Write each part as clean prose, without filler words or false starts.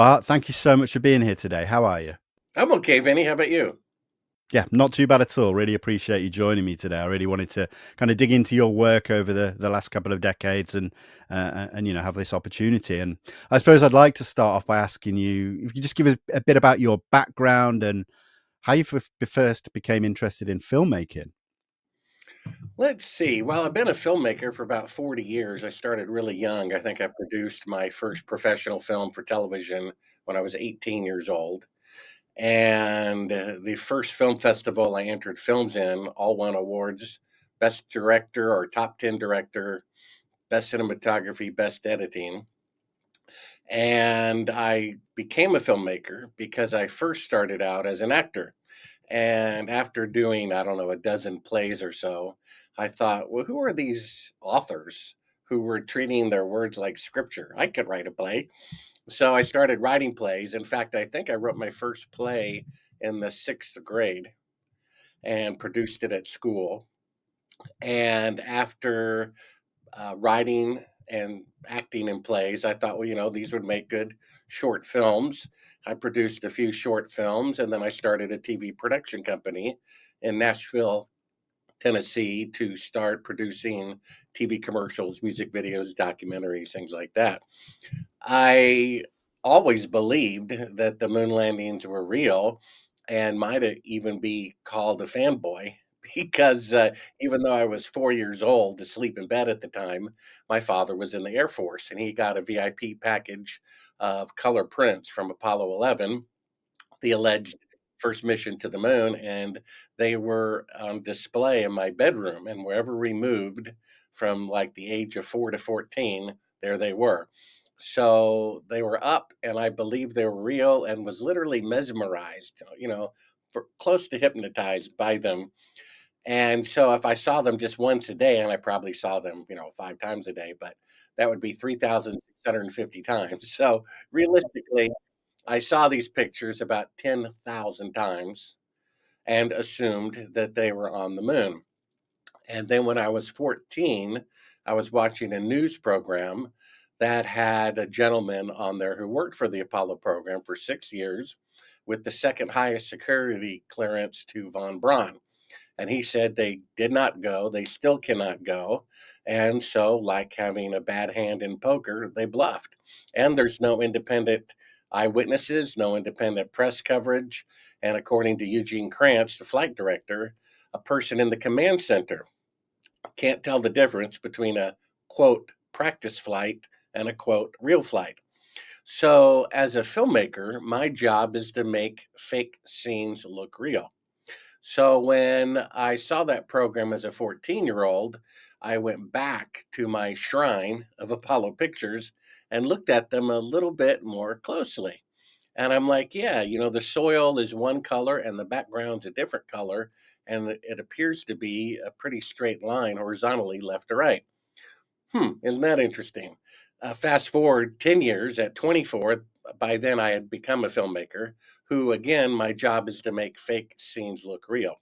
Bart, thank you so much for being here today. How are you? I'm okay, Vinny. How about you? Yeah, not too bad at all. Really appreciate you joining me today. I really wanted to kind of dig into your work over the last couple of decades and have this opportunity. And I suppose I'd like to start off by asking you if you could just give us a bit about your background and how you first became interested in filmmaking. Let's see. Well, I've been a filmmaker for about 40 years. I started really young. I think I produced my first professional film for television when I was 18 years old. And the first film festival I entered films in all won awards: Best Director or Top 10 Director, Best Cinematography, Best Editing. And I became a filmmaker because I first started out as an actor. And after doing, I don't know, a dozen plays or so, I thought, well, who are these authors who were treating their words like scripture? I could write a play. So I started writing plays. In fact, I think I wrote my first play in the sixth grade and produced it at school. And after writing and acting in plays, I thought, well, these would make good short films. I produced a few short films, and then I started a TV production company in Nashville, Tennessee, to start producing TV commercials, music videos, documentaries, things like that. I always believed that the moon landings were real and might even be called a fanboy because even though I was 4 years old, asleep in bed at the time, my father was in the Air Force and he got a VIP package of color prints from Apollo 11, the alleged first mission to the moon, and they were on display in my bedroom. And wherever we moved from like the age of 4 to 14, there they were. So they were up, and I believed they were real and was literally mesmerized, for close to hypnotized by them. And so if I saw them just once a day, and I probably saw them, 5 times a day, but that would be 3,650 times. So realistically, I saw these pictures about 10,000 times and assumed that they were on the moon. And then when I was 14, I was watching a news program that had a gentleman on there who worked for the Apollo program for 6 years with the second highest security clearance to von Braun. And he said they did not go, they still cannot go. And so, like having a bad hand in poker, they bluffed. And there's no independent eyewitnesses, no independent press coverage. And according to Eugene Krantz, the flight director, a person in the command center can't tell the difference between a quote practice flight and a quote real flight. So, as a filmmaker, my job is to make fake scenes look real. So when I saw that program as a 14-year-old, I went back to my shrine of Apollo pictures and looked at them a little bit more closely. And I'm like, yeah, the soil is one color and the background's a different color. And it appears to be a pretty straight line horizontally left to right. Isn't that interesting? Fast forward 10 years at 24, by then I had become a filmmaker who, again, my job is to make fake scenes look real.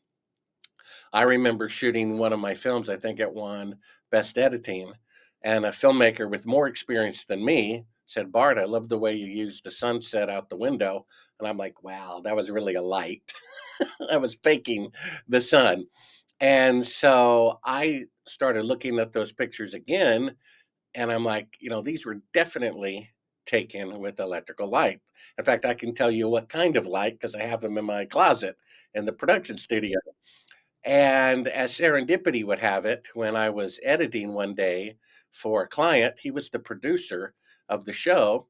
I remember shooting one of my films, I think it won Best Editing, and a filmmaker with more experience than me said, Bart, I love the way you used the sunset out the window. And I'm like, wow, that was really a light. I was faking the sun. And so I started looking at those pictures again, and I'm like, these were definitely taken with electrical light. In fact, I can tell you what kind of light because I have them in my closet in the production studio. And as serendipity would have it, when I was editing one day for a client, he was the producer of the show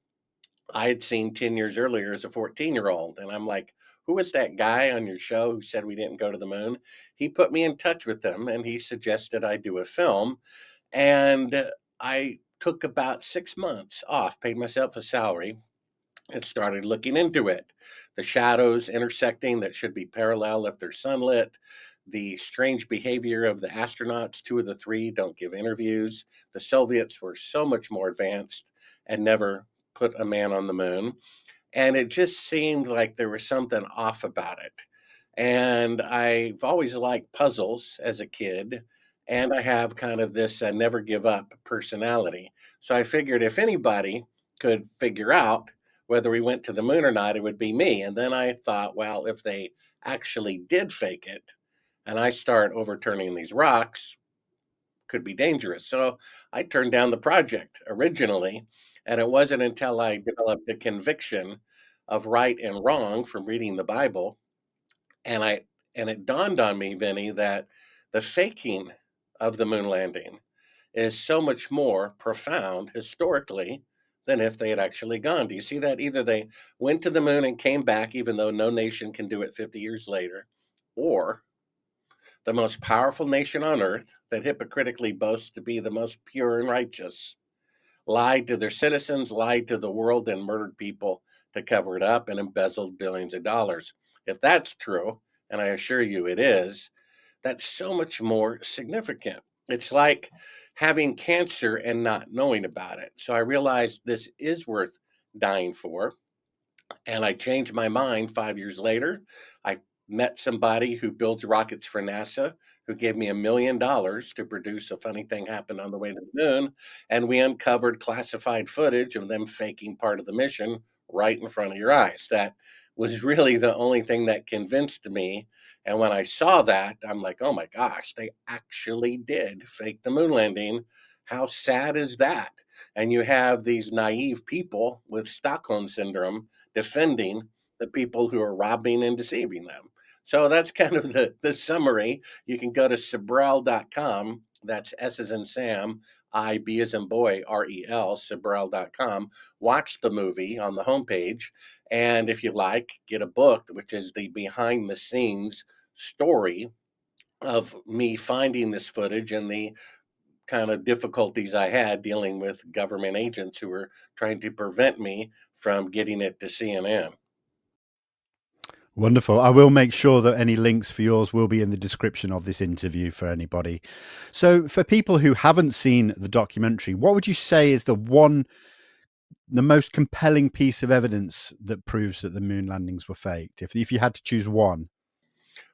I had seen 10 years earlier as a 14-year-old. And I'm like, who was that guy on your show who said we didn't go to the moon? He put me in touch with them and he suggested I do a film. And I took about 6 months off, paid myself a salary, and started looking into it. The shadows intersecting that should be parallel if they're sunlit, the strange behavior of the astronauts, two of the three don't give interviews. The Soviets were so much more advanced and never put a man on the moon. And it just seemed like there was something off about it. And I've always liked puzzles as a kid. And I have kind of this never give up personality. So I figured if anybody could figure out whether we went to the moon or not, it would be me. And then I thought, well, if they actually did fake it and I start overturning these rocks, could be dangerous. So I turned down the project originally. And it wasn't until I developed a conviction of right and wrong from reading the Bible, and I and it dawned on me, Vinny, that the faking of the moon landing is so much more profound historically than if they had actually gone. Do you see that? Either they went to the moon and came back, even though no nation can do it 50 years later, or the most powerful nation on earth that hypocritically boasts to be the most pure and righteous lied to their citizens, lied to the world, and murdered people to cover it up and embezzled billions of dollars. If that's true, and I assure you it is, that's so much more significant. It's like having cancer and not knowing about it. So I realized this is worth dying for. And I changed my mind 5 years later. I met somebody who builds rockets for NASA who gave me $1 million to produce a funny thing happened on the way to the moon. And we uncovered classified footage of them faking part of the mission right in front of your eyes. That was really the only thing that convinced me. And when I saw that, I'm like, oh my gosh, they actually did fake the moon landing. How sad is that? And you have these naive people with Stockholm syndrome defending the people who are robbing and deceiving them. So that's kind of the summary. You can go to Sibrel.com. That's S as in Sam, I, B as in boy, REL, Sibrel.com. Watch the movie on the homepage. And if you like, get a book, which is the behind the scenes story of me finding this footage and the kind of difficulties I had dealing with government agents who were trying to prevent me from getting it to CNN. Wonderful. I will make sure that any links for yours will be in the description of this interview for anybody. So, for people who haven't seen the documentary, what would you say is the most compelling piece of evidence that proves that the moon landings were faked? If you had to choose one.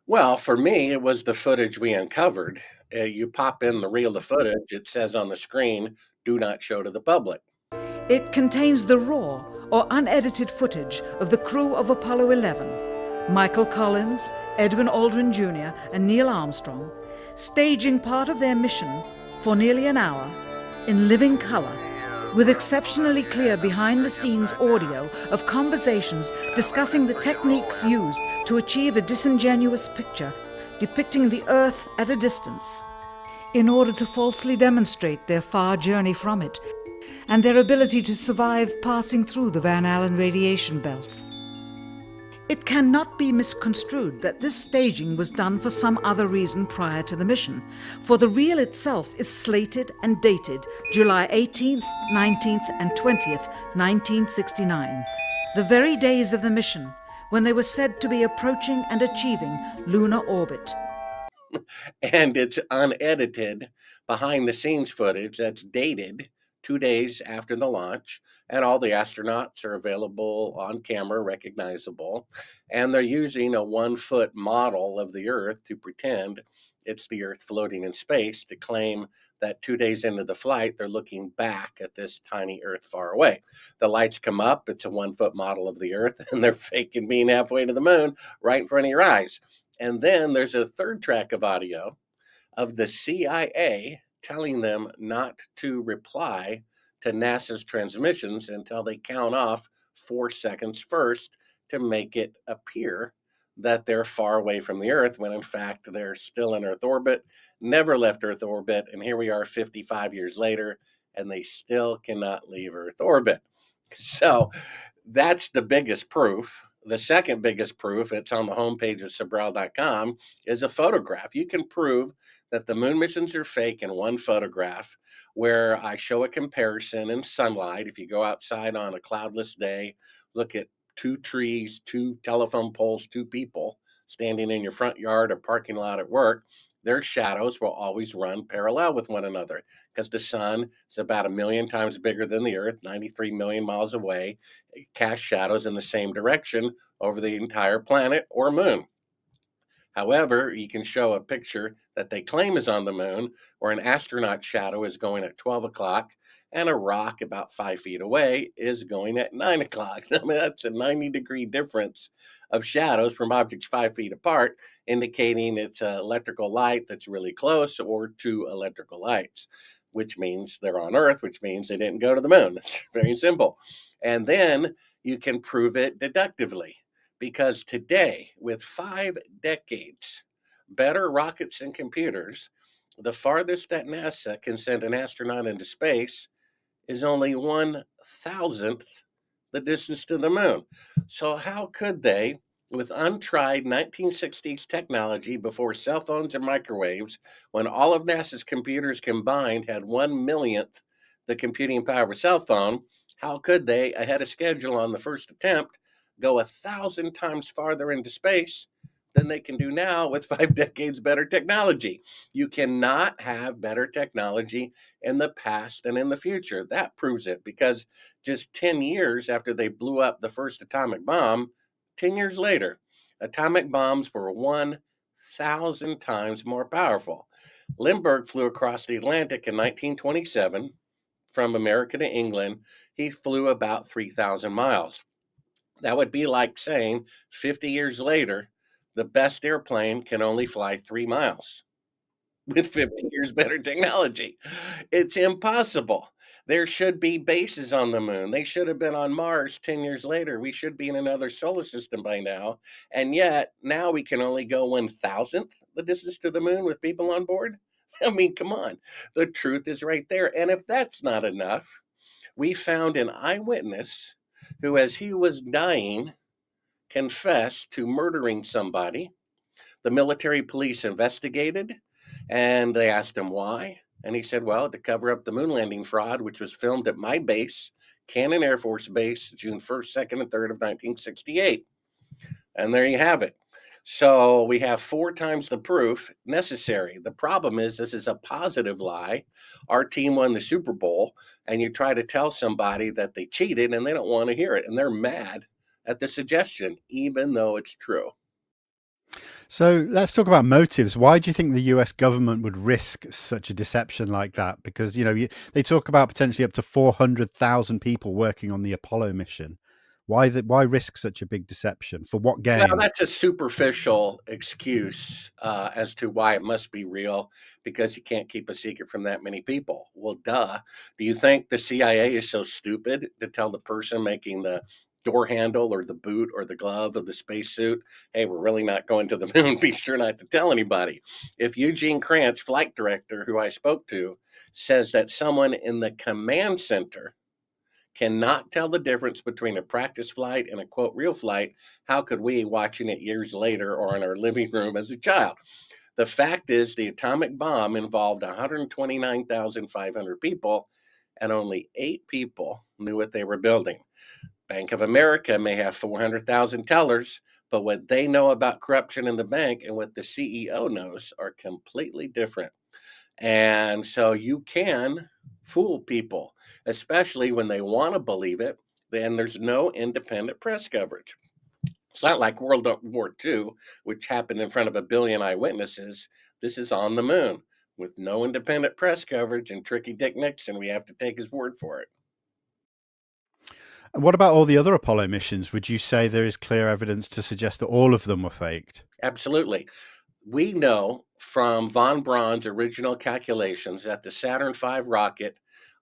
Well, for me, it was the footage we uncovered. You pop in the reel of footage, it says on the screen, do not show to the public. It contains the raw or unedited footage of the crew of Apollo 11, Michael Collins, Edwin Aldrin Jr., and Neil Armstrong, staging part of their mission for nearly an hour in living color, with exceptionally clear behind-the-scenes audio of conversations discussing the techniques used to achieve a disingenuous picture depicting the Earth at a distance, in order to falsely demonstrate their far journey from it and their ability to survive passing through the Van Allen radiation belts. It cannot be misconstrued that this staging was done for some other reason prior to the mission, for the reel itself is slated and dated July 18th, 19th, and 20th, 1969, the very days of the mission when they were said to be approaching and achieving lunar orbit. And it's unedited behind the scenes footage that's dated 2 days after the launch, and all the astronauts are available on camera, recognizable, and they're using a 1 foot model of the Earth to pretend it's the Earth floating in space to claim that 2 days into the flight, they're looking back at this tiny Earth far away. The lights come up, it's a 1 foot model of the Earth, and they're faking being halfway to the moon right in front of your eyes. And then there's a third track of audio of the CIA telling them not to reply to NASA's transmissions until they count off 4 seconds first to make it appear that they're far away from the Earth when in fact they're still in Earth orbit, never left Earth orbit, and here we are 55 years later and they still cannot leave Earth orbit. So that's the biggest proof. The second biggest proof, it's on the homepage of Sibrel.com, is a photograph. You can prove that the moon missions are fake in one photograph where I show a comparison in sunlight. If you go outside on a cloudless day, look at two trees, two telephone poles, two people standing in your front yard or parking lot at work, their shadows will always run parallel with one another because the sun is about 1 million times bigger than the Earth, 93 million miles away. It casts shadows in the same direction over the entire planet or moon. However, you can show a picture that they claim is on the moon, where an astronaut shadow is going at 12 o'clock and a rock about 5 feet away is going at 9 o'clock. I mean, that's a 90-degree difference of shadows from objects 5 feet apart, indicating it's an electrical light that's really close or two electrical lights, which means they're on Earth, which means they didn't go to the moon. It's very simple. And then you can prove it deductively. Because today, with 5 decades, better rockets and computers, the farthest that NASA can send an astronaut into space is only 1,000th the distance to the moon. So, how could they, with untried 1960s technology before cell phones and microwaves, when all of NASA's computers combined had 1 millionth the computing power of a cell phone, how could they, ahead of schedule on the first attempt, go 1,000 times farther into space than they can do now with 5 decades better technology? You cannot have better technology in the past and in the future. That proves it, because just 10 years after they blew up the first atomic bomb, 10 years later, atomic bombs were 1,000 times more powerful. Lindbergh flew across the Atlantic in 1927 from America to England. He flew about 3,000 miles. That would be like saying 50 years later, the best airplane can only fly 3 miles with 50 years better technology. It's impossible. There should be bases on the moon. They should have been on Mars 10 years later. We should be in another solar system by now. And yet, now we can only go 1,000th the distance to the moon with people on board. I mean, come on. The truth is right there. And if that's not enough, we found an eyewitness who, as he was dying, confessed to murdering somebody. The military police investigated, and they asked him why. And he said, well, to cover up the moon landing fraud, which was filmed at my base, Cannon Air Force Base, June 1st, 2nd, and 3rd of 1968. And there you have it. So we have 4 times the proof necessary. The problem is, this is a positive lie. Our team won the Super Bowl, and you try to tell somebody that they cheated and they don't want to hear it. And they're mad at the suggestion, even though it's true. So let's talk about motives. Why do you think the US government would risk such a deception like that? Because, they talk about potentially up to 400,000 people working on the Apollo mission. Why risk such a big deception? For what Well, gain? that's a superficial excuse as to why it must be real, because you can't keep a secret from that many people. Well, duh. Do you think the CIA is so stupid to tell the person making the door handle or the boot or the glove of the spacesuit, hey, we're really not going to the moon? Be sure not to tell anybody. If Eugene Krantz, flight director, who I spoke to, says that someone in the command center cannot tell the difference between a practice flight and a quote real flight, how could we, watching it years later or in our living room as a child? The fact is, the atomic bomb involved 129,500 people, and only 8 people knew what they were building. Bank of America may have 400,000 tellers, but what they know about corruption in the bank and what the CEO knows are completely different. And so you can fool people, especially when they want to believe it. Then there's no independent press coverage. It's not like World War II, which happened in front of a billion eyewitnesses. This is on the moon with no independent press coverage, and tricky Dick Nixon, we have to take his word for it. And what about all the other Apollo missions? Would you say there is clear evidence to suggest that all of them were faked? Absolutely. We know from von Braun's original calculations that the Saturn V rocket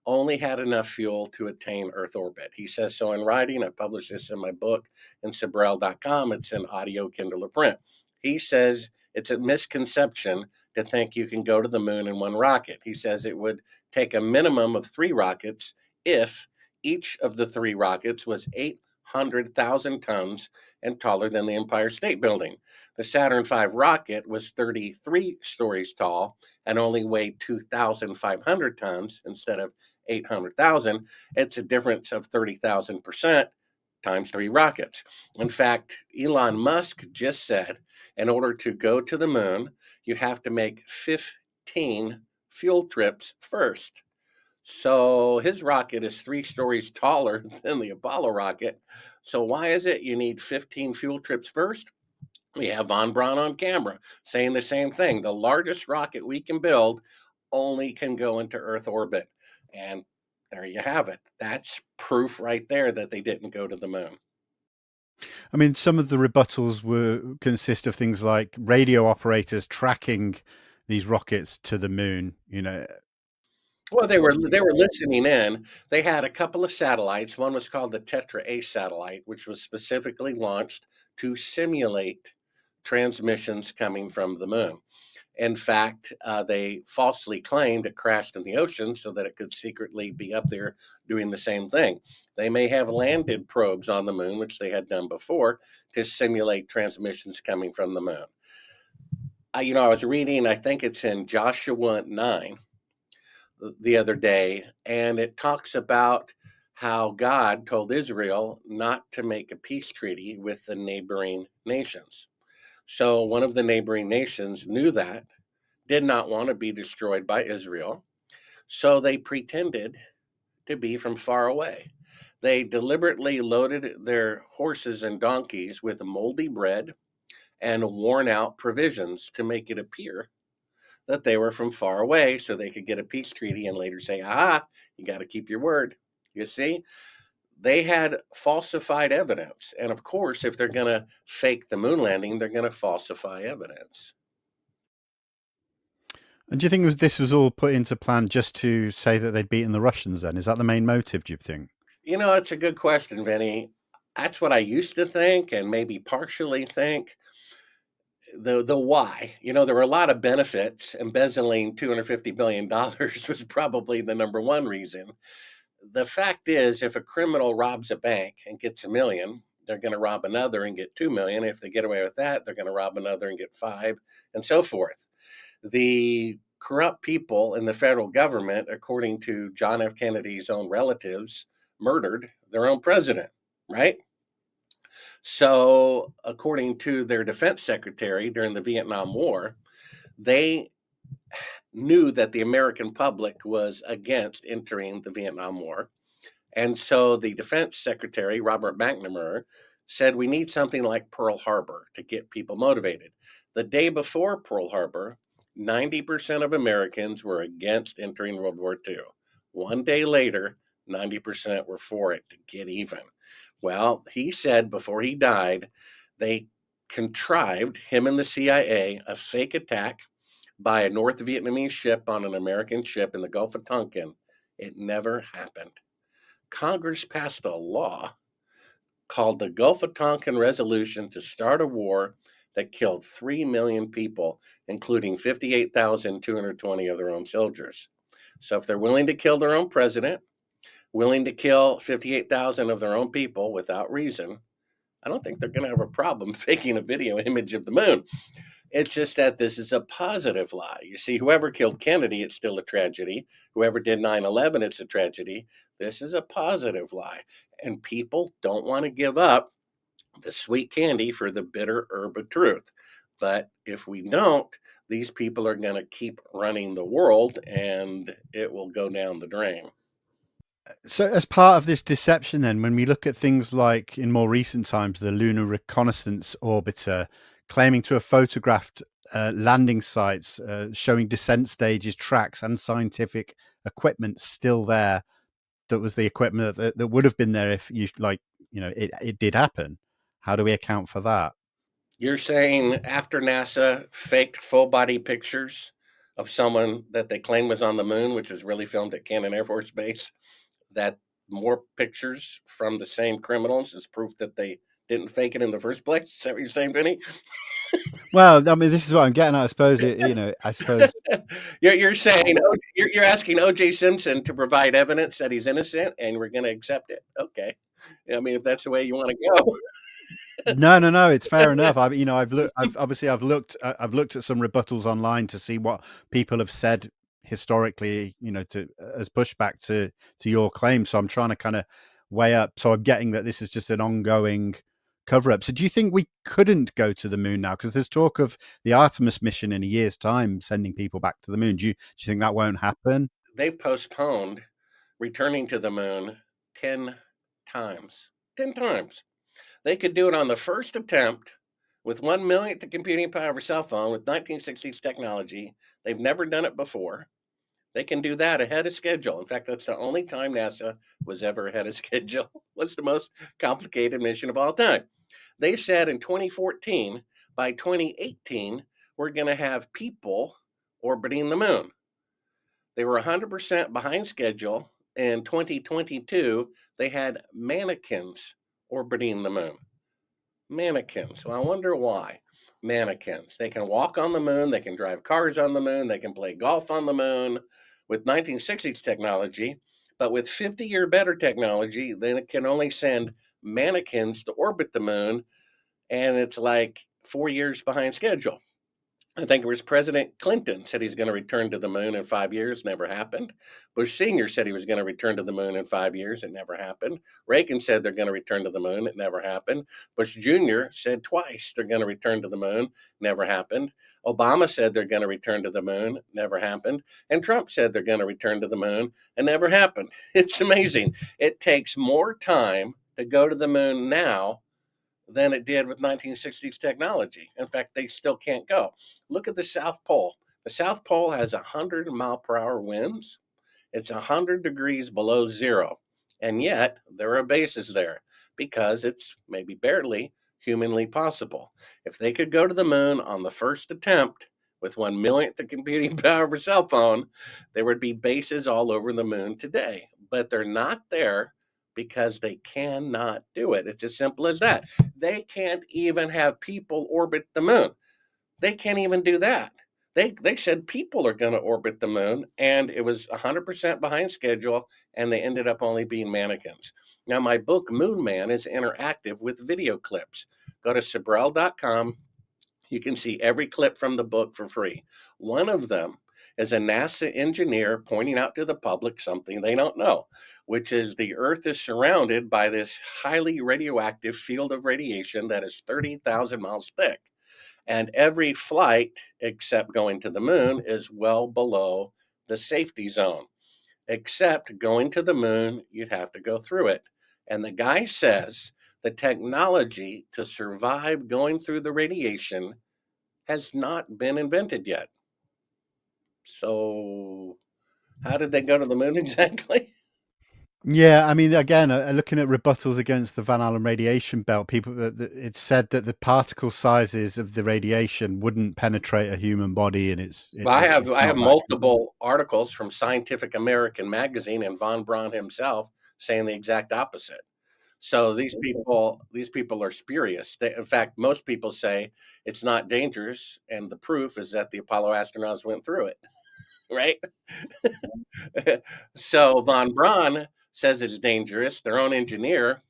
only had enough fuel to attain Earth orbit. He says so in writing. I published this in my book in Sibrel.com. It's in audio, Kindle, or print. He says it's a misconception to think you can go to the moon in one rocket. He says it would take a minimum of 3 rockets if each of the 3 rockets was 800,000 tons and taller than the Empire State Building. The Saturn V rocket was 33 stories tall and only weighed 2,500 tons instead of 800,000. It's a difference of 30,000% times 3 rockets. In fact, Elon Musk just said in order to go to the moon, you have to make 15 fuel trips first. So his rocket is 3 stories taller than the Apollo rocket. So why is it you need 15 fuel trips first? We have Von Braun on camera saying the same thing. The largest rocket we can build only can go into Earth orbit. And there you have it. That's proof right there that they didn't go to the moon. I mean, some of the rebuttals were consist of things like radio operators tracking these rockets to the moon. Well, they were listening in. They had a couple of satellites. One was called the Tetra A satellite, which was specifically launched to simulate transmissions coming from the moon. In fact, they falsely claimed it crashed in the ocean so that it could secretly be up there doing the same thing. They may have landed probes on the moon, which they had done before, to simulate transmissions coming from the moon. I was reading, I think it's in Joshua 9 the other day, and it talks about how God told Israel not to make a peace treaty with the neighboring nations. So one of the neighboring nations knew that, did not want to be destroyed by Israel. So they pretended to be from far away. They deliberately loaded their horses and donkeys with moldy bread and worn out provisions to make it appear that they were from far away so they could get a peace treaty and later say, aha, you got to keep your word. You see, they had falsified evidence. And of course, if they're going to fake the moon landing, they're going to falsify evidence. And do you think this was all put into plan just to say that they'd beaten the Russians then? Is that the main motive, do you think? That's a good question, Vinny. That's what I used to think and maybe partially think. The why. There were a lot of benefits. Embezzling $250 billion was probably the number one reason. The fact is, if a criminal robs a bank and gets 1 million, they're going to rob another and get 2 million. If they get away with that, they're going to rob another and get five, and so forth. The corrupt people in the federal government, according to John F. Kennedy's own relatives, murdered their own president, right? So, according to their defense secretary during the Vietnam War, they knew that the American public was against entering the Vietnam War. And so the defense secretary, Robert McNamara, said we need something like Pearl Harbor to get people motivated. The day before Pearl Harbor, 90% of Americans were against entering World War II. One day later, 90% were for it to get even. Well, he said before he died, they contrived, him and the CIA, a fake attack by a North Vietnamese ship on an American ship in the Gulf of Tonkin. It never happened. Congress passed a law called the Gulf of Tonkin Resolution to start a war that killed 3 million people, including 58,220 of their own soldiers. So if they're willing to kill their own president, willing to kill 58,000 of their own people without reason, I don't think they're going to have a problem faking a video image of the moon. It's just that this is a positive lie. You see, whoever killed Kennedy, it's still a tragedy. Whoever did 9/11, it's a tragedy. This is a positive lie. And people don't want to give up the sweet candy for the bitter herb of truth. But if we don't, these people are going to keep running the world and it will go down the drain. So, as part of this deception, then, when we look at things like in more recent times, the Lunar reconnaissance orbiter claiming to have photographed landing sites, showing descent stages, tracks, and scientific equipment still there, that was the equipment that would have been there if it did happen. How do we account for that? You're saying after NASA faked full body pictures of someone that they claim was on the moon, which was really filmed at Cannon Air Force Base, that more pictures from the same criminals is proof that they didn't fake it in the first place? Is that what you're saying, Vinny? Well, I mean, this is what I'm getting at. I suppose I suppose. You're saying you're asking O.J. Simpson to provide evidence that he's innocent, and we're going to accept it. Okay, I mean, if that's the way you want to No, no, no. It's fair enough. I've looked at some rebuttals online to see what people have said historically, to as pushback to your claim. So I'm trying to kind of weigh up. So I'm getting that this is just an ongoing cover up. So do you think we couldn't go to the moon now? Because there's talk of the Artemis mission in a year's time sending people back to the moon. Do you think that won't happen? they've postponed returning to the moon 10 times. 10 times. They could do it on the first attempt with 1 millionth the computing power of a cell phone with 1960s technology. They've never done it before. They can do that ahead of schedule. In fact, that's the only time NASA was ever ahead of schedule. Was the most complicated mission of all time. They said in 2014, by 2018, we're going to have people orbiting the moon. They were 100% behind schedule. In 2022, they had mannequins orbiting the moon. Mannequins. Well, I wonder why. Mannequins. They can walk on the moon, they can drive cars on the moon, they can play golf on the moon with 1960s technology, but with 50-year better technology, then it can only send mannequins to orbit the moon, and it's like 4 years behind schedule. I think it was President Clinton said he's going to return to the moon in 5 years. Never happened. Bush Sr. said he was going to return to the moon in 5 years. It never happened. Reagan said they're going to return to the moon. It never happened. Bush Jr. said twice they're going to return to the moon. Never happened. Obama said they're going to return to the moon. Never happened. And Trump said they're going to return to the moon. And never happened. It's amazing. It takes more time to go to the moon now than it did with 1960s technology. In fact, they still can't go. Look at the South Pole. The South Pole has 100-mile-per-hour winds. It's 100 degrees below zero. And yet, there are bases there because it's maybe barely humanly possible. If they could go to the moon on the first attempt with 1 millionth the computing power of a cell phone, there would be bases all over the moon today. But they're not there because they cannot do it. It's as simple as that. They can't even have people orbit the moon. They can't even do that. They said people are going to orbit the moon, and it was 100% behind schedule, and they ended up only being mannequins. Now, my book, Moon Man, is interactive with video clips. Go to Sibrel.com. You can see every clip from the book for free. One of them is a NASA engineer pointing out to the public something they don't know, which is the Earth is surrounded by this highly radioactive field of radiation that is 30,000 miles thick. And every flight, except going to the moon, is well below the safety zone. Except going to the moon, you'd have to go through it. And the guy says the technology to survive going through the radiation has not been invented yet. So, how did they go to the moon exactly? Yeah, I mean, again, looking at rebuttals against the Van Allen radiation belt, it's said that the particle sizes of the radiation wouldn't penetrate a human body, and Well, it's I have not that. multiple articles from Scientific American magazine and von Braun himself saying the exact opposite. So these people are spurious. In fact, most people say it's not dangerous, and the proof is that the Apollo astronauts went through it, right? So von Braun says it's dangerous. Their own engineer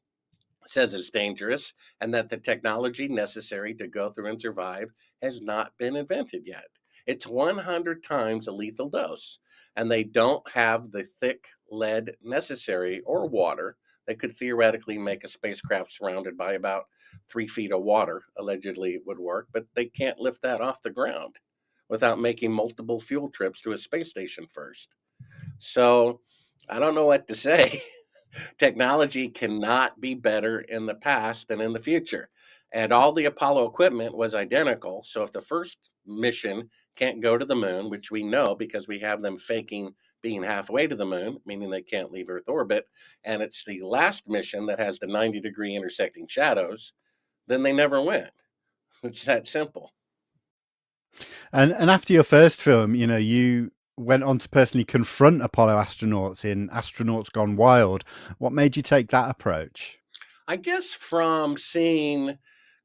says it's dangerous, and that the technology necessary to go through and survive has not been invented yet. It's 100 times a lethal dose, and they don't have the thick lead necessary or water that could theoretically make a spacecraft surrounded by about 3 feet of water, allegedly would work, but they can't lift that off the ground without making multiple fuel trips to a space station first. So I don't know what to say. Technology cannot be better in the past than in the future. And all the Apollo equipment was identical. So if the first mission can't go to the moon, which we know because we have them faking being halfway to the moon, meaning they can't leave Earth orbit, and it's the last mission that has the 90-degree intersecting shadows, then they never went. It's that simple. And after your first film, you went on to personally confront Apollo astronauts in Astronauts Gone Wild. What made you take that approach? I guess from seeing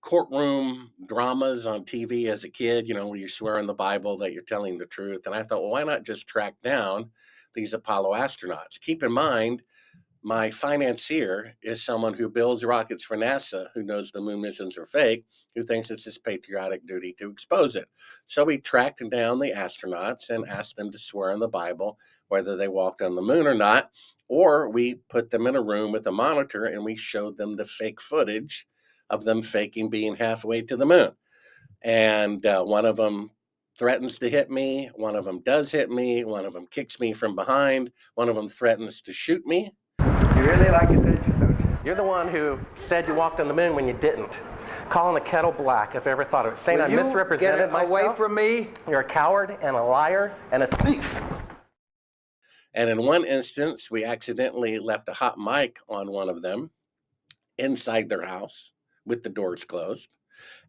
courtroom dramas on TV as a kid, where you swear in the Bible that you're telling the truth. And I thought, well, why not just track down these Apollo astronauts? Keep in mind, my financier is someone who builds rockets for NASA, who knows the moon missions are fake, who thinks it's his patriotic duty to expose it. So we tracked down the astronauts and asked them to swear in the Bible whether they walked on the moon or not, or we put them in a room with a monitor and we showed them the fake footage of them faking being halfway to the moon. And one of them threatens to hit me, one of them does hit me, one of them kicks me from behind, one of them threatens to shoot me. You really like it, don't you? You're the one who said you walked on the moon when you didn't. calling the kettle black, if I ever thought of it. Saying I Will you misrepresented get away myself. from me? You're a coward and a liar and a thief. And in one instance, we accidentally left a hot mic on one of them inside their house with the doors closed.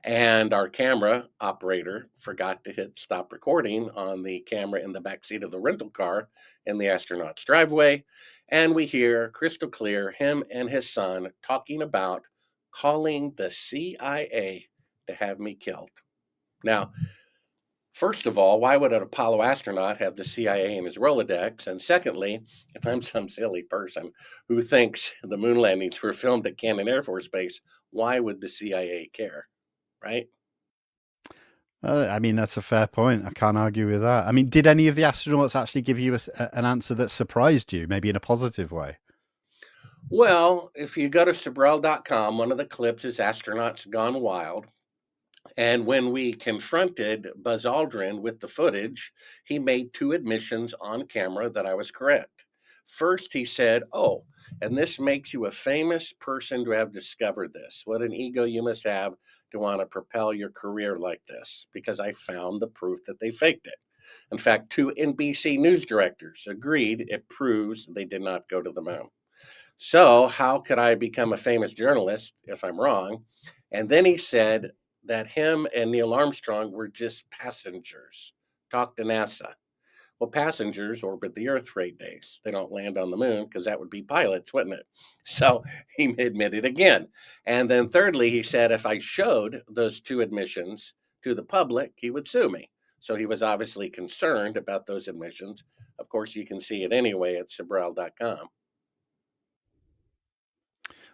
And our camera operator forgot to hit stop recording on the camera in the back seat of the rental car in the astronaut's driveway. And we hear crystal clear him and his son talking about calling the CIA to have me killed. Now, first of all, why would an Apollo astronaut have the CIA in his Rolodex? And secondly, if I'm some silly person who thinks the moon landings were filmed at Cannon Air Force Base, why would the CIA care? Right? I mean, that's a fair point. I can't argue with that. I mean, did any of the astronauts actually give you an answer that surprised you, maybe in a positive way? Well, if you go to Sibrel.com, one of the clips is Astronauts Gone Wild. And when we confronted Buzz Aldrin with the footage, he made two admissions on camera that I was correct. First, he said, "Oh, and this makes you a famous person to have discovered this. What an ego you must have to want to propel your career like this, because I found the proof that they faked it." In fact, two NBC news directors agreed it proves they did not go to the moon. So, how could I become a famous journalist if I'm wrong? And then he said that him and Neil Armstrong were just passengers. Talk to NASA. Well, passengers orbit the Earth for 8 days. They don't land on the moon because that would be pilots, wouldn't it? So he admitted again. And then thirdly, he said if I showed those two admissions to the public, he would sue me. So he was obviously concerned about those admissions. Of course, you can see it anyway at Sibrel.com.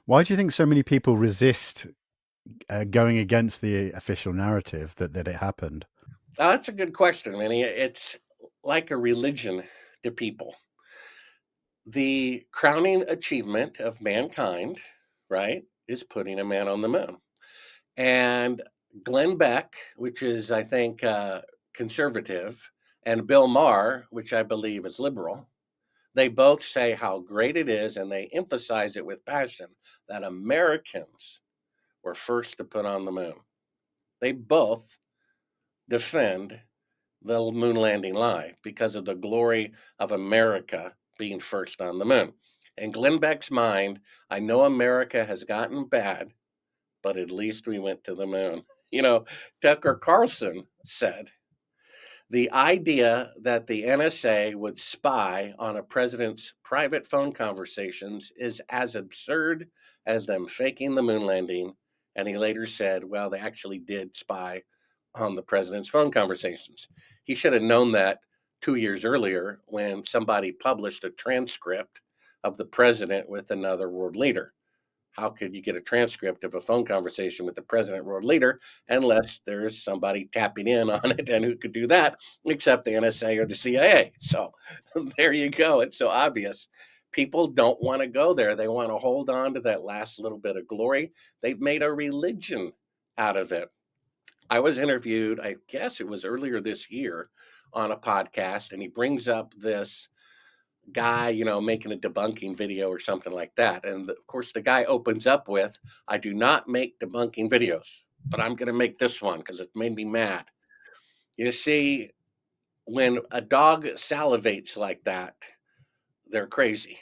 Why do you think so many people resist going against the official narrative that it happened? Oh, that's a good question, Minnie. It's like a religion to people. The crowning achievement of mankind, right, is putting a man on the moon. And Glenn Beck, which is, I think, conservative, and Bill Maher, which I believe is liberal, they both say how great it is and they emphasize it with passion that Americans were first to put on the moon. They both defend the moon landing lie because of the glory of America being first on the moon. In Glenn Beck's mind, I know America has gotten bad, but at least we went to the moon. You know, Tucker Carlson said the idea that the NSA would spy on a president's private phone conversations is as absurd as them faking the moon landing. And he later said, well, they actually did spy on the president's phone conversations. He should have known that 2 years earlier when somebody published a transcript of the president with another world leader. How could you get a transcript of a phone conversation with the president world leader unless there's somebody tapping in on it? And who could do that except the NSA or the CIA? So there you go. It's so obvious. People don't want to go there. They want to hold on to that last little bit of glory. They've made a religion out of it. I was interviewed, I guess it was earlier this year, on a podcast, and he brings up this guy, making a debunking video or something like that. And of course, the guy opens up with, I do not make debunking videos, but I'm going to make this one because it made me mad. You see, when a dog salivates like that, they're crazy.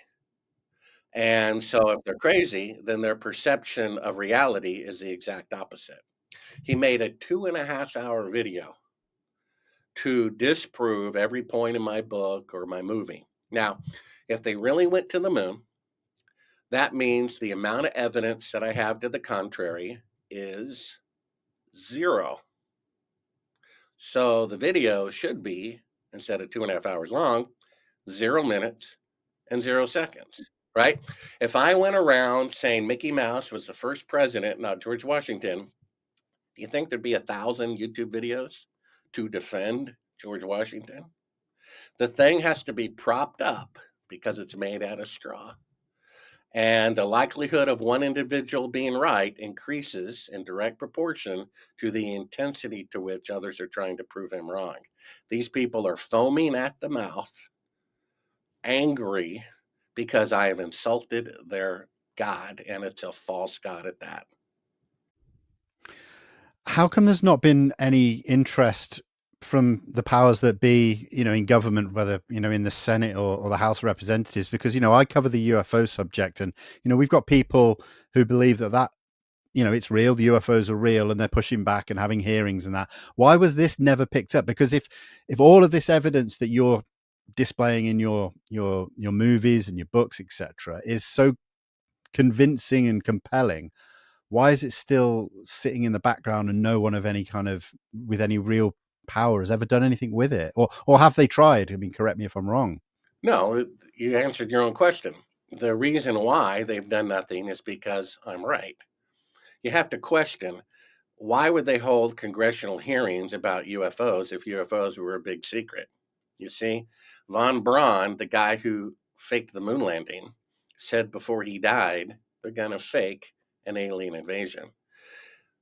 And so if they're crazy, then their perception of reality is the exact opposite. He made a 2.5 hour video to disprove every point in my book or my movie. Now, if they really went to the moon, that means the amount of evidence that I have to the contrary is 0. So the video should be, instead of 2.5 hours long, 0 minutes and 0 seconds, right? If I went around saying Mickey Mouse was the first president, not George Washington, do you think there'd be 1,000 YouTube videos to defend George Washington? The thing has to be propped up because it's made out of straw. And the likelihood of one individual being right increases in direct proportion to the intensity to which others are trying to prove him wrong. These people are foaming at the mouth, angry because I have insulted their God, and it's a false God at that. How come there's not been any interest from the powers that be, in government, whether, in the Senate or the House of Representatives? Because, I cover the UFO subject, and, we've got people who believe that, it's real, the UFOs are real, and they're pushing back and having hearings and that. Why was this never picked up? Because if all of this evidence that you're displaying in your movies and your books, etc., is so convincing and compelling, why is it still sitting in the background and no one of any kind of with any real power has ever done anything with it? Or have they tried? I mean, correct me if I'm wrong. No, you answered your own question. The reason why they've done nothing is because I'm right. You have to question, why would they hold congressional hearings about UFOs if UFOs were a big secret? You see, Von Braun, the guy who faked the moon landing, said before he died, they're going to fake an alien invasion.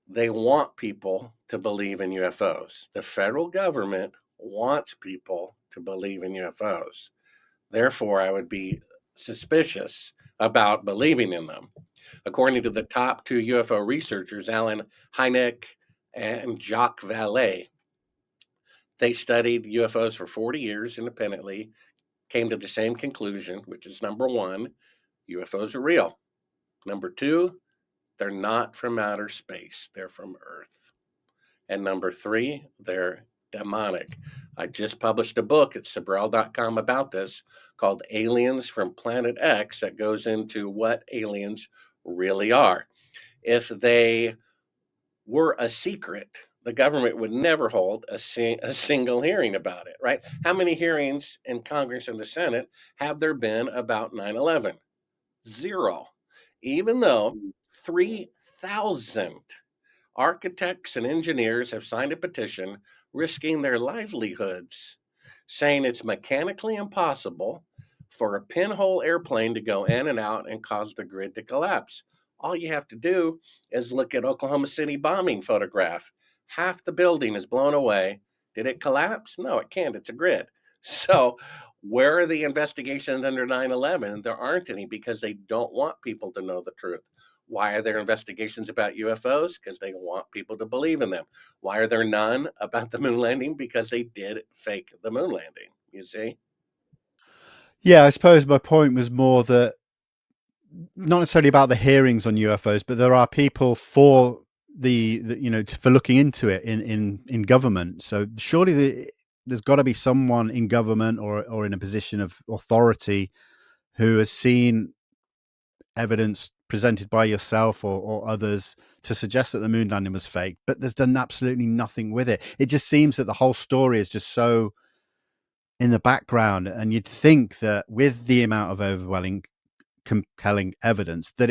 They want people to believe in UFOs. The federal government wants people to believe in UFOs. Therefore, I would be suspicious about believing in them. According to the top two UFO researchers, Alan Hynek and Jacques Vallée, they studied UFOs for 40 years independently, came to the same conclusion, which is number one, UFOs are real. Number two, they're not from outer space, they're from Earth. And number three, they're demonic. I just published a book at Sibrel.com about this called Aliens from Planet X that goes into what aliens really are. If they were a secret, the government would never hold a single hearing about it, right? How many hearings in Congress and the Senate have there been about 9/11? Zero. Even though 3,000 architects and engineers have signed a petition risking their livelihoods, saying it's mechanically impossible for a pinhole airplane to go in and out and cause the grid to collapse. All you have to do is look at Oklahoma City bombing photograph. Half the building is blown away. Did it collapse? No, it can't. It's a grid. So, where are the investigations under 9/11? There aren't any because they don't want people to know the truth. Why are there investigations about UFOs? Because they want people to believe in them. Why are there none about the moon landing? Because they did fake the moon landing, you see? Yeah, I suppose my point was more that not necessarily about the hearings on UFOs, but there are people for for looking into it in government. So surely there's got to be someone in government or in a position of authority who has seen evidence presented by yourself or others to suggest that the moon landing was fake, but there's done absolutely nothing with it. It just seems that the whole story is just so in the background, and you'd think that with the amount of overwhelming compelling evidence that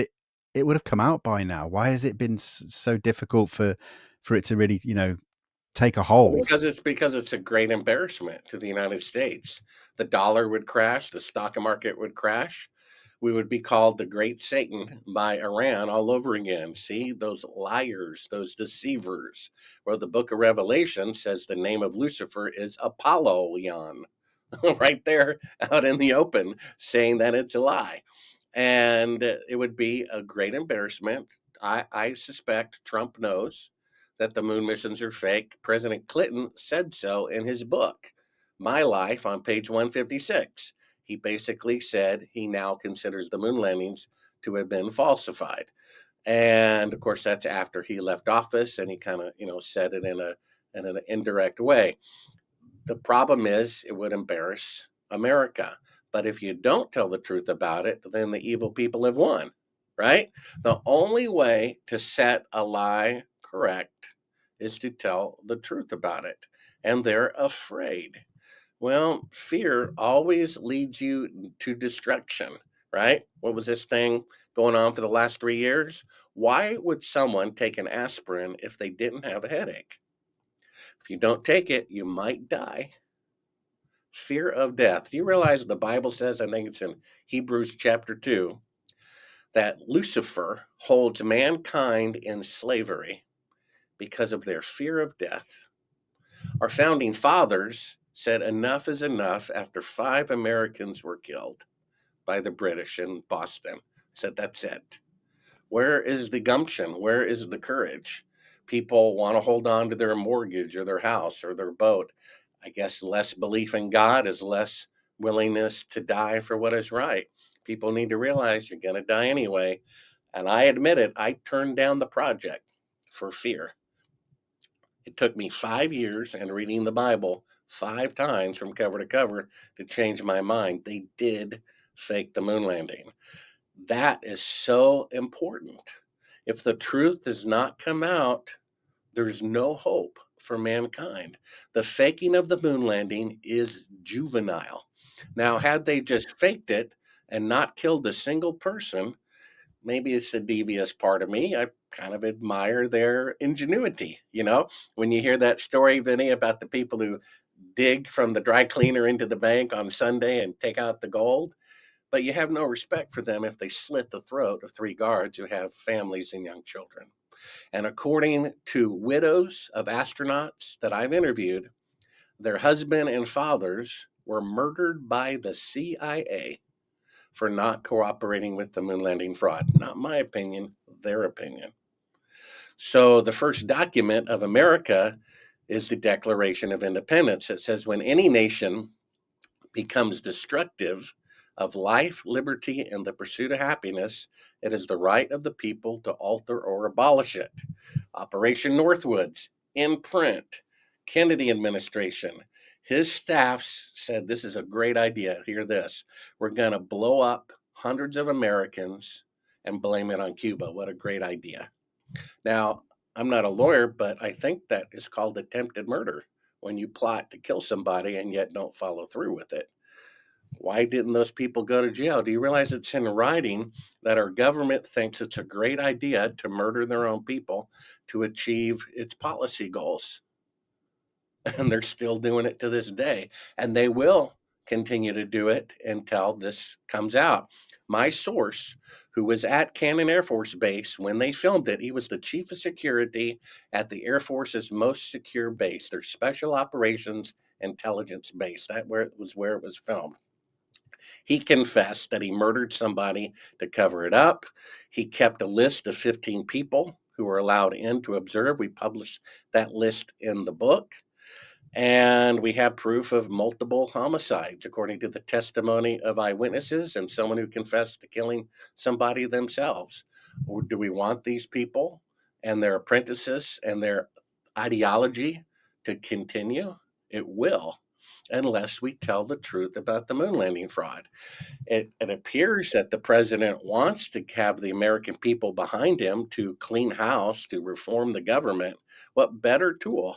it would have come out by now. Why has it been so difficult for it to really take a hold? Because it's a great embarrassment to the United States. The dollar would crash, the stock market would crash. We would be called the Great Satan by Iran all over again. See, those liars, those deceivers. Well, the book of Revelation says the name of Lucifer is Apollyon, right there out in the open, saying that it's a lie. And it would be a great embarrassment. I suspect Trump knows that the moon missions are fake. President Clinton said so in his book, My Life, on page 156. He basically said he now considers the moon landings to have been falsified. And of course, that's after he left office, and he kind of, said it in an indirect way. The problem is it would embarrass America. But if you don't tell the truth about it, then the evil people have won, right? The only way to set a lie correct is to tell the truth about it. And they're afraid. Well, fear always leads you to destruction, right? What was this thing going on for the last 3 years? Why would someone take an aspirin if they didn't have a headache? If you don't take it, you might die. Fear of death. Do you realize the Bible says, I think it's in Hebrews chapter 2, that Lucifer holds mankind in slavery because of their fear of death? Our founding fathers said enough is enough after 5 Americans were killed by the British in Boston. Said that's it. Where is the gumption? Where is the courage? People want to hold on to their mortgage or their house or their boat. I guess less belief in God is less willingness to die for what is right. People need to realize you're going to die anyway. And I admit it, I turned down the project for fear. It took me 5 years and reading the Bible 5 times from cover to cover to change my mind. They did fake the moon landing. That is so important. If the truth does not come out, there's no hope for mankind. The faking of the moon landing is juvenile. Now, had they just faked it and not killed a single person, maybe it's a devious part of me. I kind of admire their ingenuity. When you hear that story, Vinny, about the people who dig from the dry cleaner into the bank on Sunday and take out the gold, but you have no respect for them if they slit the throat of 3 guards who have families and young children. And according to widows of astronauts that I've interviewed, their husband and fathers were murdered by the CIA for not cooperating with the moon landing fraud. Not my opinion, their opinion. So the first document of America is the Declaration of Independence. It says, when any nation becomes destructive of life, liberty, and the pursuit of happiness, it is the right of the people to alter or abolish it. Operation Northwoods, in print, Kennedy administration. His staffs said, this is a great idea. Hear this. We're going to blow up hundreds of Americans and blame it on Cuba. What a great idea. Now, I'm not a lawyer, but I think that is called attempted murder when you plot to kill somebody and yet don't follow through with it. Why didn't those people go to jail? Do you realize it's in writing that our government thinks it's a great idea to murder their own people to achieve its policy goals? And they're still doing it to this day. And they will continue to do it until this comes out. My source, who was at Cannon Air Force Base when they filmed it, he was the chief of security at the Air Force's most secure base, their Special Operations Intelligence Base. That was where it was filmed. He confessed that he murdered somebody to cover it up. He kept a list of 15 people who were allowed in to observe. We published that list in the book. And we have proof of multiple homicides, according to the testimony of eyewitnesses and someone who confessed to killing somebody themselves. Or do we want these people and their apprentices and their ideology to continue? It will, unless we tell the truth about the moon landing fraud. It appears that the president wants to have the American people behind him to clean house, to reform the government. What better tool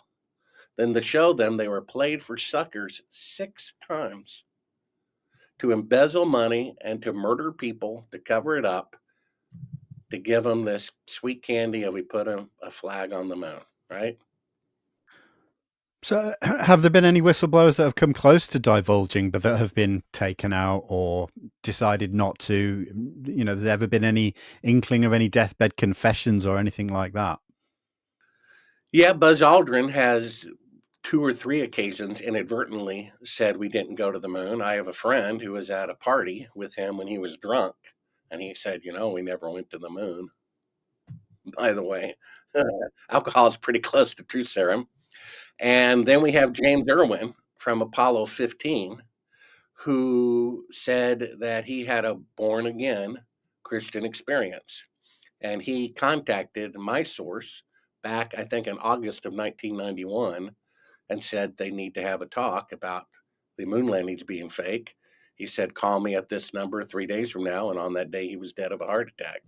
than to show them they were played for suckers 6 times, to embezzle money and to murder people, to cover it up, to give them this sweet candy of we put a flag on the moon, right? So, have there been any whistleblowers that have come close to divulging, but that have been taken out or decided not to? Has there ever been any inkling of any deathbed confessions or anything like that? Yeah, Buzz Aldrin has 2 or 3 occasions inadvertently said we didn't go to the moon. I have a friend who was at a party with him when he was drunk, and he said, we never went to the moon. By the way, alcohol is pretty close to truth serum. And then we have James Irwin from Apollo 15, who said that he had a born again Christian experience. And he contacted my source back, I think, in August of 1991 and said they need to have a talk about the moon landings being fake. He said, call me at this number 3 days from now. And on that day, he was dead of a heart attack.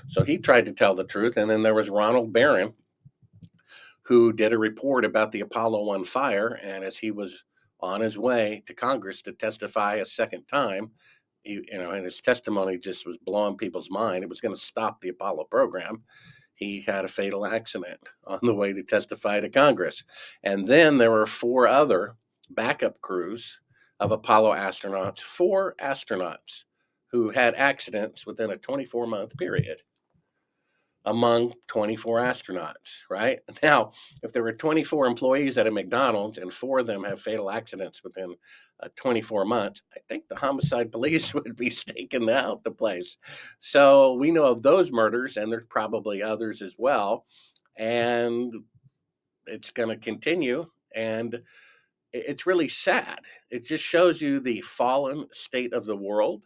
So he tried to tell the truth. And then there was Ronald Barron, who did a report about the Apollo 1 fire. And as he was on his way to Congress to testify a second time, and his testimony just was blowing people's mind. It was going to stop the Apollo program. He had a fatal accident on the way to testify to Congress. And then there were 4 other backup crews of Apollo astronauts, 4 astronauts who had accidents within a 24-month period among 24 astronauts, right? Now, if there were 24 employees at a McDonald's and 4 of them have fatal accidents within 24 months, I think the homicide police would be staking out the place. So we know of those murders, and there's probably others as well. and it's going to continue. And it's really sad. It just shows you the fallen state of the world,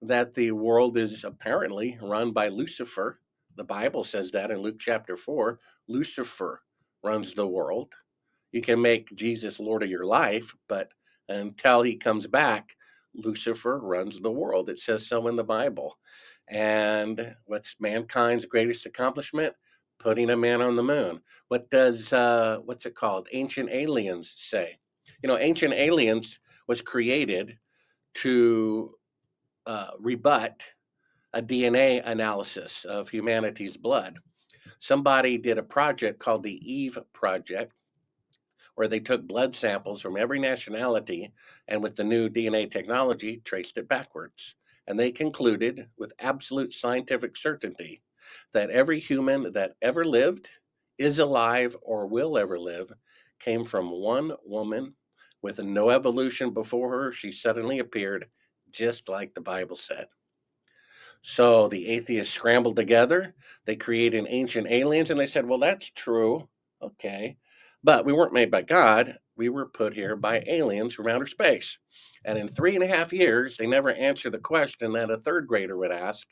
that the world is apparently run by Lucifer. The Bible says that in Luke chapter 4, Lucifer runs the world. You can make Jesus Lord of your life, but until he comes back, Lucifer runs the world. It says so in the Bible. And what's mankind's greatest accomplishment? Putting a man on the moon. What does what's it called? Ancient Aliens say. Ancient Aliens was created to rebut a DNA analysis of humanity's blood. Somebody did a project called the Eve Project, where they took blood samples from every nationality and with the new DNA technology traced it backwards. And they concluded with absolute scientific certainty that every human that ever lived, is alive, or will ever live came from one woman with no evolution before her. She suddenly appeared just like the Bible said. So the atheists scrambled together. They created ancient aliens and they said, well, that's true. Okay. But we weren't made by God. We were put here by aliens from outer space. And in 3.5 years, they never answered the question that a third grader would ask.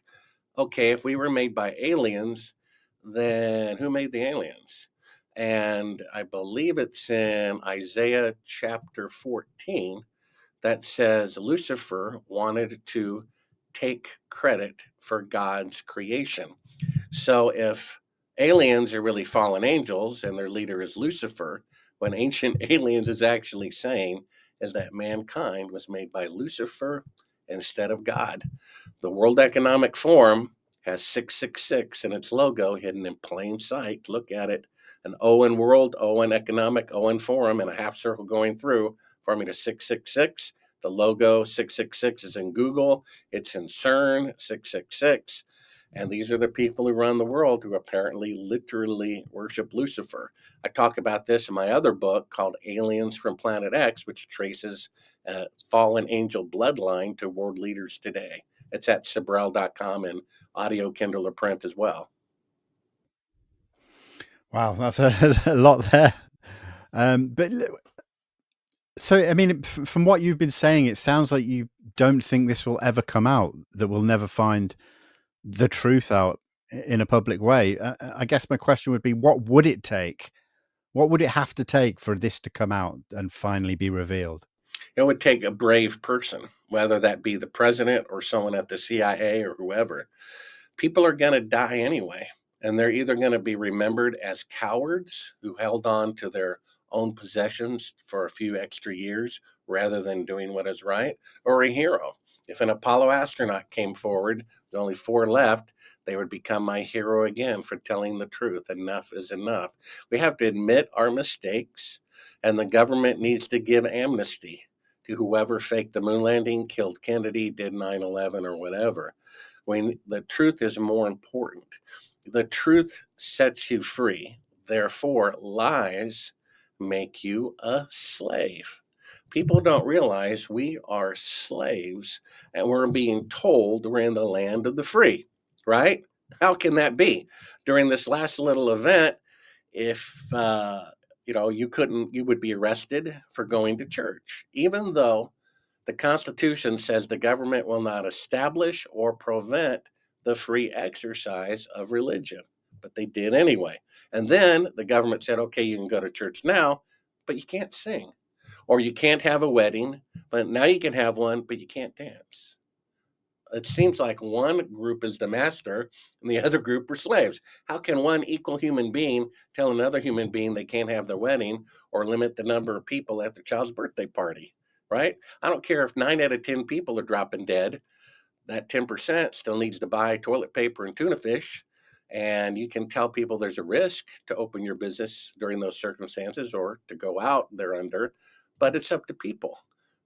Okay, if we were made by aliens, then who made the aliens? And I believe it's in Isaiah chapter 14 that says Lucifer wanted to take credit for God's creation. So if aliens are really fallen angels and their leader is Lucifer, what ancient aliens is actually saying is that mankind was made by Lucifer instead of God. The World Economic Forum has 666 in its logo hidden in plain sight. Look at it. An O in world, O in economic, O in forum, and a half circle going through, forming a 666. The logo 666 is in Google. It's in CERN 666. And these are the people who run the world who apparently literally worship Lucifer. I talk about this in my other book called Aliens from Planet X, which traces a fallen angel bloodline to world leaders today. It's at Sibrel.com and audio, Kindle, or print as well. Wow, that's a lot there. But so, I mean, from what you've been saying, it sounds like you don't think this will ever come out, that we'll never find the truth out in a public way. I guess my question would be, what would it take? What would it have to take for this to come out and finally be revealed? It would take a brave person, whether that be the president or someone at the CIA or whoever. People are going to die anyway, and they're either going to be remembered as cowards who held on to their own possessions for a few extra years rather than doing what is right, or a hero. If an Apollo astronaut came forward with only 4 left, they would become my hero again for telling the truth. Enough is enough. We have to admit our mistakes, and the government needs to give amnesty to whoever faked the moon landing, killed Kennedy, did 9/11, or whatever. When the truth is more important. The truth sets you free. Therefore, lies make you a slave. People don't realize we are slaves and we're being told we're in the land of the free, right? How can that be? During this last little event, if you would be arrested for going to church, even though the Constitution says the government will not establish or prevent the free exercise of religion, but they did anyway. And then the government said, okay, you can go to church now, but you can't sing. Or you can't have a wedding, but now you can have one, but you can't dance. It seems like one group is the master and the other group are slaves. How can one equal human being tell another human being they can't have their wedding or limit the number of people at their child's birthday party? Right? I don't care if 9 out of 10 people are dropping dead. That 10% still needs to buy toilet paper and tuna fish. And you can tell people there's a risk to open your business during those circumstances or to go out there under, but it's up to people.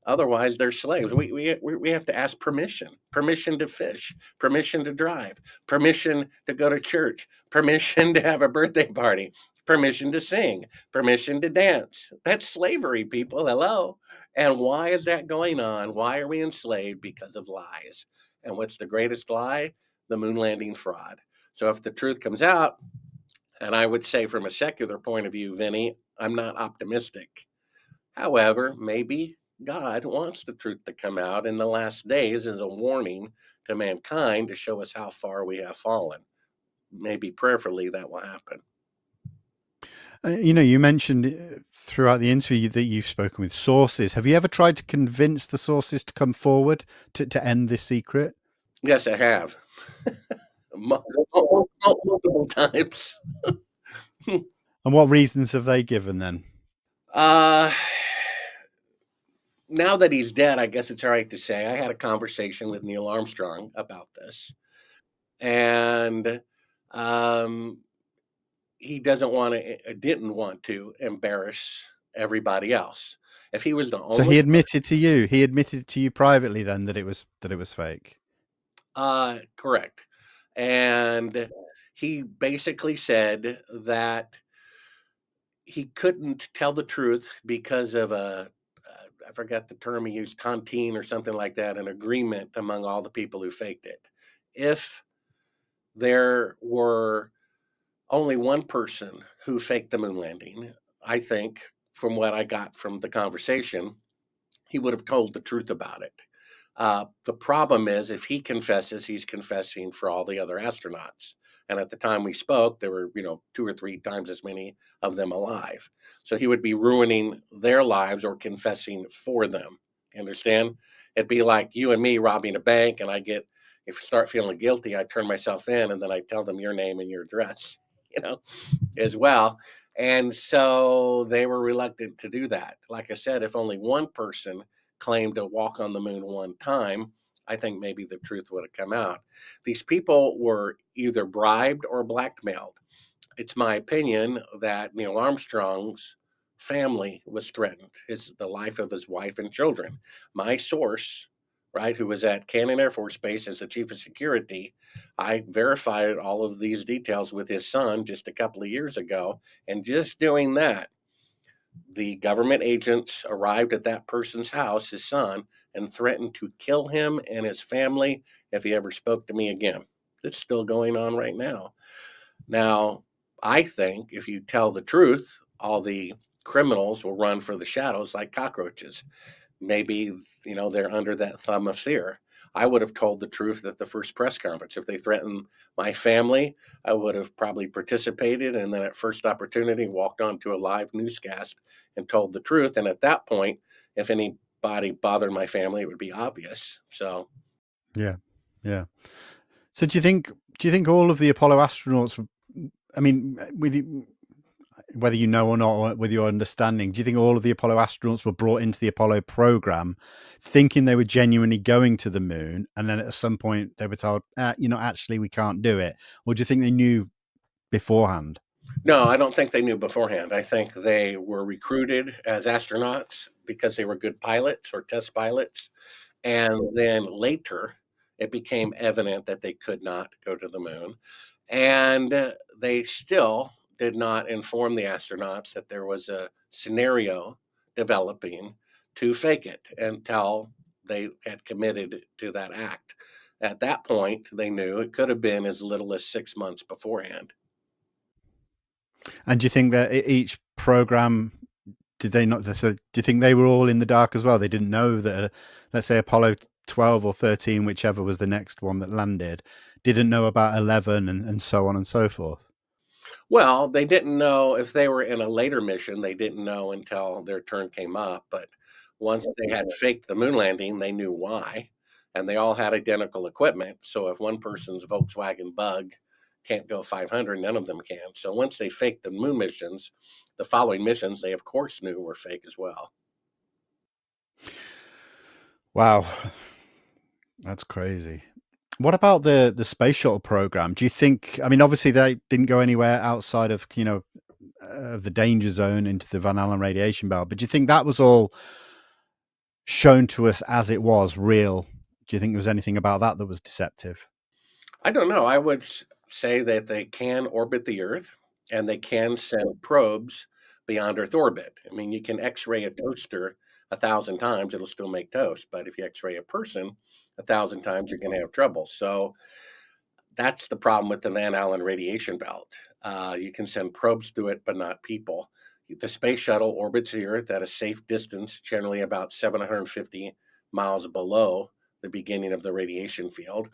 Otherwise, they're slaves. We have to ask permission to fish, permission to drive, permission to go to church, permission to have a birthday party, permission to sing, permission to dance. That's slavery, people. Hello. And why is that going on? Why are we enslaved? Because of lies. And what's the greatest lie? The moon landing fraud. So if the truth comes out, And I would say, from a secular point of view, Vinny, I'm not optimistic. However, maybe God wants the truth to come out in the last days as a warning to mankind to show us how far we have fallen. Maybe prayerfully that will happen. You mentioned throughout the interview that you've spoken with sources. Have you ever tried to convince the sources to come forward to end this secret? Yes, I have. Multiple times. And what reasons have they given then? Uh, now that he's dead, I guess it's all right to say I had a conversation with Neil Armstrong about this, and um, he didn't want to embarrass everybody else. If he was the So only he admitted to you privately then that it was fake. correct, and he basically said that he couldn't tell the truth because of I forgot the term he used, tontine or something like that, an agreement among all the people who faked it. If there were only one person who faked the moon landing, I think, from what I got from the conversation, he would have told the truth about it. The problem is, if he confesses, he's confessing for all the other astronauts. And at the time we spoke, there were, 2 or 3 times as many of them alive. So he would be ruining their lives or confessing for them. You understand? It'd be like you and me robbing a bank, and if I start feeling guilty, I turn myself in, and then I tell them your name and your address, you know, as well. And so they were reluctant to do that. Like I said, if only one person claimed to walk on the moon one time, I think maybe the truth would have come out. These people were either bribed or blackmailed. It's my opinion that Neil Armstrong's family was threatened, the life of his wife and children. My source, right, who was at Cannon Air Force Base as the chief of security, I verified all of these details with his son just a couple of years ago. And just doing that, the government agents arrived at that person's house, his son, and threatened to kill him and his family if he ever spoke to me again. It's still going on right now. Now, I think if you tell the truth, all the criminals will run for the shadows like cockroaches. Maybe, they're under that thumb of fear. I would have told the truth at the first press conference. If they threatened my family, I would have probably participated, and then at first opportunity walked onto a live newscast and told the truth. And at that point, if anybody bothered my family, it would be obvious. So Yeah, yeah. So do you think all of the Apollo astronauts were, I mean, whether you know or not, or with your understanding, do you think all of the Apollo astronauts were brought into the Apollo program thinking they were genuinely going to the moon, and then at some point they were told, actually we can't do it? Or do you think they knew beforehand? no, I don't think they knew beforehand. I think they were recruited as astronauts because they were good pilots or test pilots. And then later, it became evident that they could not go to the moon. And they still did not inform the astronauts that there was a scenario developing to fake it until they had committed to that act. At that point, they knew it could have been as little as 6 months beforehand. And do you think that each program, did they not? So do you think they were all in the dark as well? They didn't know that, let's say, Apollo 12 or 13, whichever was the next one that landed, didn't know about 11 and so on and so forth. Well, they didn't know if they were in a later mission. They didn't know until their turn came up. But once they had faked the moon landing, they knew why. And they all had identical equipment. So if one person's Volkswagen Bug can't go 500, none of them can. So once they faked the moon missions, the following missions, they of course knew were fake as well. Wow, that's crazy. What about the space shuttle program? Do you think? I mean, obviously they didn't go anywhere outside of of the danger zone into the Van Allen radiation belt, but do you think that was all shown to us as it was real? Do you think there was anything about that was deceptive? I don't know. I would say that they can orbit the Earth and they can send probes beyond Earth orbit. I mean, you can X-ray a toaster 1,000 times, it'll still make toast. But if you X-ray a person 1,000 times, you're going to have trouble. So that's the problem with the Van Allen radiation belt. You can send probes through it, but not people. The space shuttle orbits the Earth at a safe distance, generally about 750 miles below the beginning of the radiation field.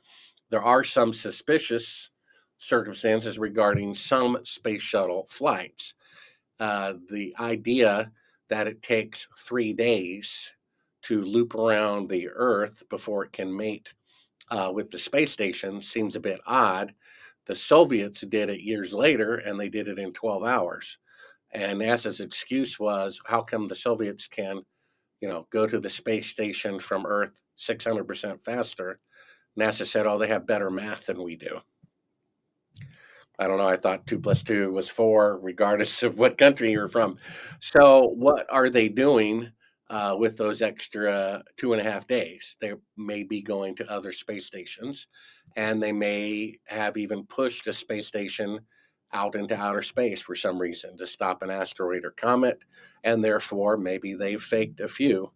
There are some suspicious circumstances regarding some space shuttle flights. The idea that it takes 3 days to loop around the Earth before it can mate with the space station seems a bit odd. The Soviets did it years later, and they did it in 12 hours. And NASA's excuse was, how come the Soviets can, go to the space station from Earth 600% faster? NASA said, oh, they have better math than we do. I don't know. I thought 2 + 2 was 4, regardless of what country you're from. So, what are they doing with those extra 2.5 days? They may be going to other space stations, and they may have even pushed a space station out into outer space for some reason to stop an asteroid or comet, and therefore maybe they've faked a few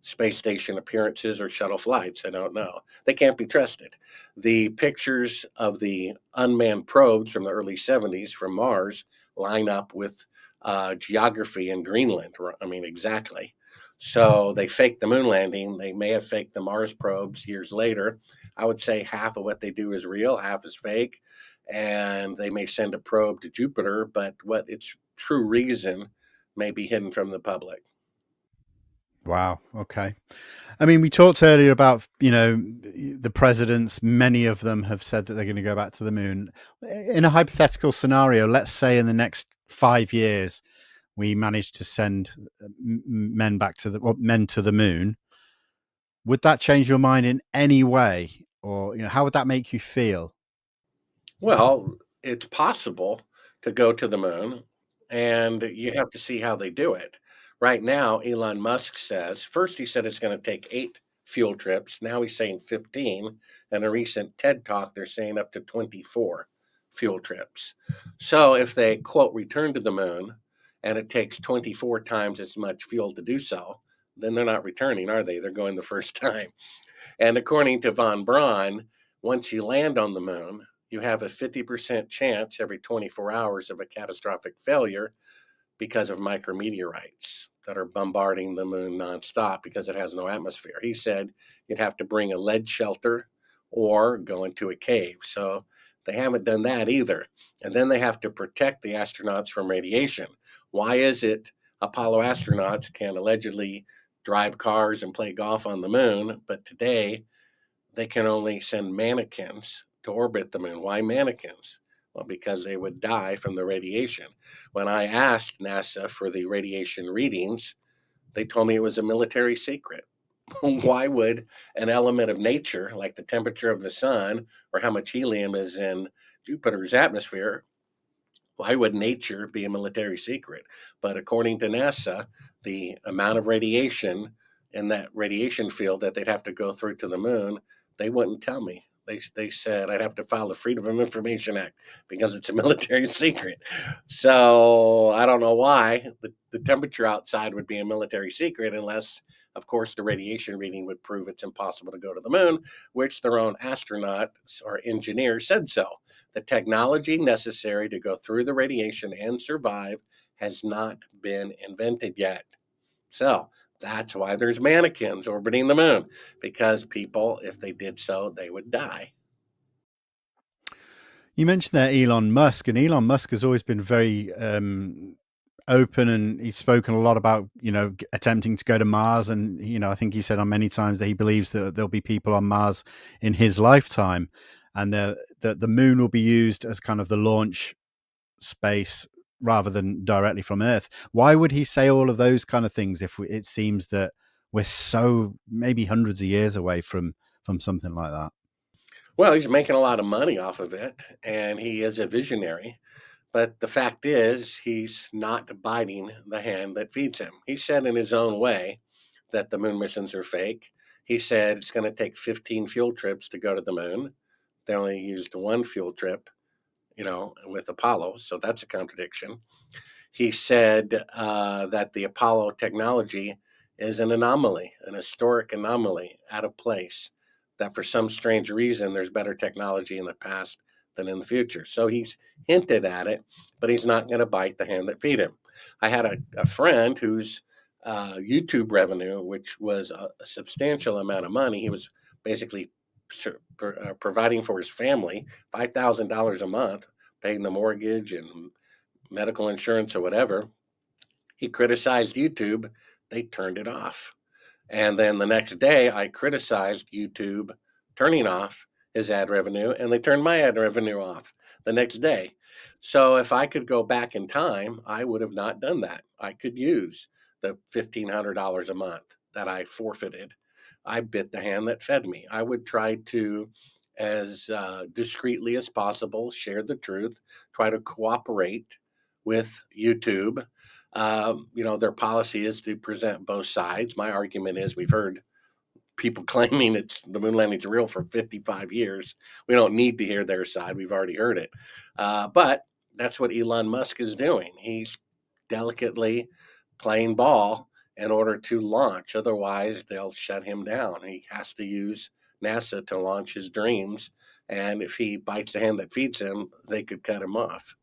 space station appearances or shuttle flights. I don't know. They can't be trusted. The pictures of the unmanned probes from the early 70s from Mars line up with geography in Greenland. I mean, exactly. So they faked the moon landing. They may have faked the Mars probes years later. I would say half of what they do is real, half is fake. And they may send a probe to Jupiter, but what its true reason may be hidden from the public. Wow. Okay. I mean, we talked earlier about, the presidents, many of them have said that they're going to go back to the moon. In a hypothetical scenario, let's say in the next 5 years, we manage to send men men to the moon. Would that change your mind in any way? Or, how would that make you feel? Well, it's possible to go to the moon, and you have to see how they do it. Right now, Elon Musk says, first he said it's going to take 8 fuel trips. Now he's saying 15. And a recent TED talk, they're saying up to 24 fuel trips. So if they, quote, return to the moon and it takes 24 times as much fuel to do so, then they're not returning, are they? They're going the first time. And according to von Braun, once you land on the moon, you have a 50% chance every 24 hours of a catastrophic failure because of micrometeorites that are bombarding the moon nonstop because it has no atmosphere. He said you'd have to bring a lead shelter or go into a cave. So they haven't done that either. And then they have to protect the astronauts from radiation. Why is it Apollo astronauts can allegedly drive cars and play golf on the moon, but today they can only send mannequins to orbit the moon? Why mannequins? Well, because they would die from the radiation. When I asked NASA for the radiation readings, they told me it was a military secret. Why would an element of nature, like the temperature of the sun or how much helium is in Jupiter's atmosphere, why would nature be a military secret? But according to NASA, the amount of radiation in that radiation field that they'd have to go through to the moon, they wouldn't tell me. They said I'd have to file the Freedom of Information Act because it's a military secret. So I don't know why the temperature outside would be a military secret unless, of course, the radiation reading would prove it's impossible to go to the moon, which their own astronauts or engineers said so. The technology necessary to go through the radiation and survive has not been invented yet. So that's why there's mannequins orbiting the moon, because people, if they did so, they would die. You mentioned there Elon Musk, and Elon Musk has always been very open, and he's spoken a lot about attempting to go to Mars, and I think he said on many times that he believes that there'll be people on Mars in his lifetime, and the moon will be used as kind of the launch space rather than directly from Earth. Why would he say all of those kind of things if it seems that we're so maybe hundreds of years away from something like that? Well, he's making a lot of money off of it, and he is a visionary. But the fact is, he's not biting the hand that feeds him. He said in his own way that the moon missions are fake. He said it's going to take 15 fuel trips to go to the moon. They only used 1 fuel trip, with Apollo, so that's a contradiction. He said that the Apollo technology is an anomaly, an historic anomaly, out of place, that for some strange reason there's better technology in the past than in the future. So he's hinted at it, but he's not going to bite the hand that feed him. I had a friend whose YouTube revenue, which was a substantial amount of money, he was basically providing for his family $5,000 a month, paying the mortgage and medical insurance or whatever. He criticized YouTube. They turned it off. And then the next day, I criticized YouTube turning off his ad revenue, and they turned my ad revenue off the next day. So if I could go back in time, I would have not done that. I could use the $1,500 a month that I forfeited. I bit the hand that fed me. I would try to, as discreetly as possible, share the truth, try to cooperate with YouTube. Their policy is to present both sides. My argument is we've heard people claiming it's the moon landing's real for 55 years. We don't need to hear their side. We've already heard it. But that's what Elon Musk is doing. He's delicately playing ball in order to launch. Otherwise, they'll shut him down. He has to use NASA to launch his dreams. And if he bites the hand that feeds him, they could cut him off.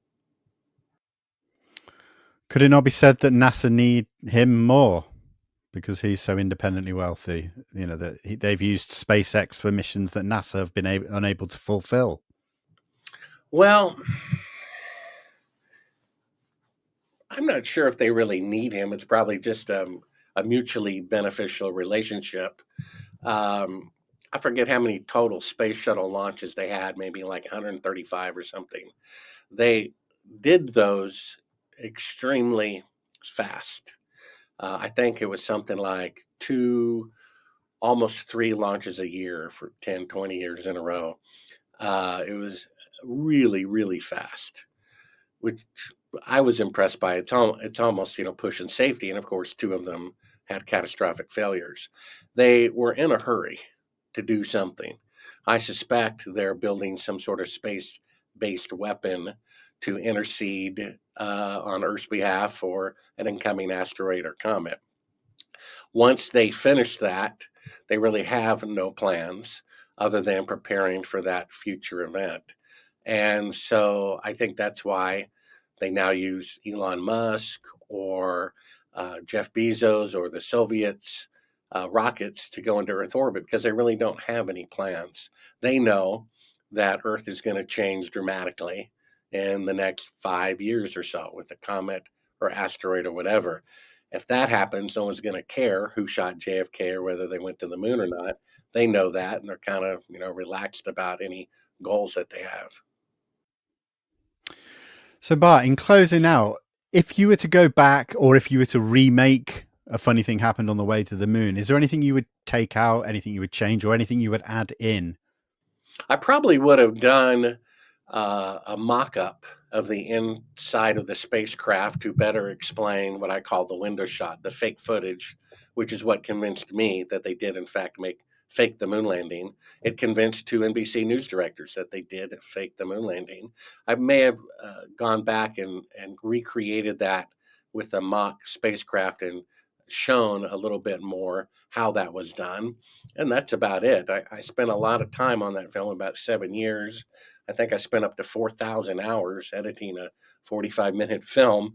Could it not be said that NASA need him more because he's so independently wealthy? You know, that they've used SpaceX for missions that NASA have been unable to fulfill. Well, I'm not sure if they really need him. It's probably just a mutually beneficial relationship. I forget how many total space shuttle launches they had, maybe like 135 or something. They did those extremely fast. I think it was something like almost three launches a year for 10, 20 years in a row. It was really, really fast, which I was impressed by. It's almost pushing safety, and of course, two of them had catastrophic failures. They were in a hurry to do something. I suspect they're building some sort of space-based weapon to intercede on Earth's behalf for an incoming asteroid or comet. Once they finish that, they really have no plans other than preparing for that future event. And so I think that's why they now use Elon Musk or Jeff Bezos or the Soviets' rockets to go into Earth orbit because they really don't have any plans. They know that Earth is going to change dramatically in the next 5 years or so with a comet or asteroid or whatever. If that happens, no one's going to care who shot JFK or whether they went to the moon or not. They know that, and they're kind of relaxed about any goals that they have. So, Bart, in closing out, if you were to go back or if you were to remake A Funny Thing Happened on the Way to the Moon, is there anything you would take out, anything you would change, or anything you would add in? I probably would have done a mock-up of the inside of the spacecraft to better explain what I call the window shot, the fake footage, which is what convinced me that they did in fact fake the moon landing. It convinced two NBC news directors that they did fake the moon landing. I may have gone back and recreated that with a mock spacecraft and shown a little bit more how that was done. And that's about it. I spent a lot of time on that film, about 7 years. I think I spent up to 4,000 hours editing a 45-minute film.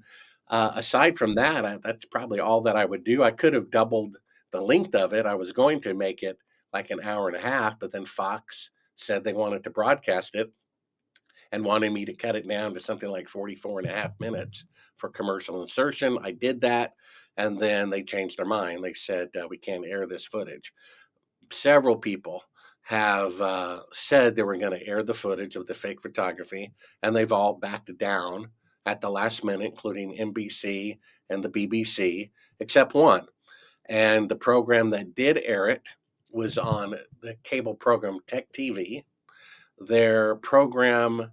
Aside from that, that's probably all that I would do. I could have doubled the length of it. I was going to make it like an hour and a half, but then Fox said they wanted to broadcast it and wanted me to cut it down to something like 44 and a half minutes for commercial insertion. I did that, and then they changed their mind. They said, we can't air this footage. Several people have said they were going to air the footage of the fake photography, and they've all backed down at the last minute, including NBC and the BBC, except one. And the program that did air it was on the cable program Tech TV. Their program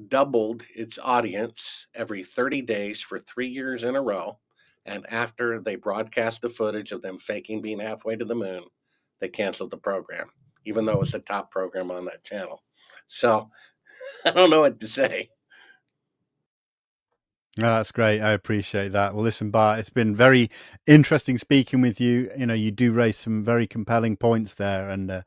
doubled its audience every 30 days for 3 years in a row. And after they broadcast the footage of them faking being halfway to the moon, they canceled the program, even though it was the top program on that channel. So I don't know what to say. That's great. I appreciate that. Well, listen, Bart, it's been very interesting speaking with you. You know, you do raise some very compelling points there, and I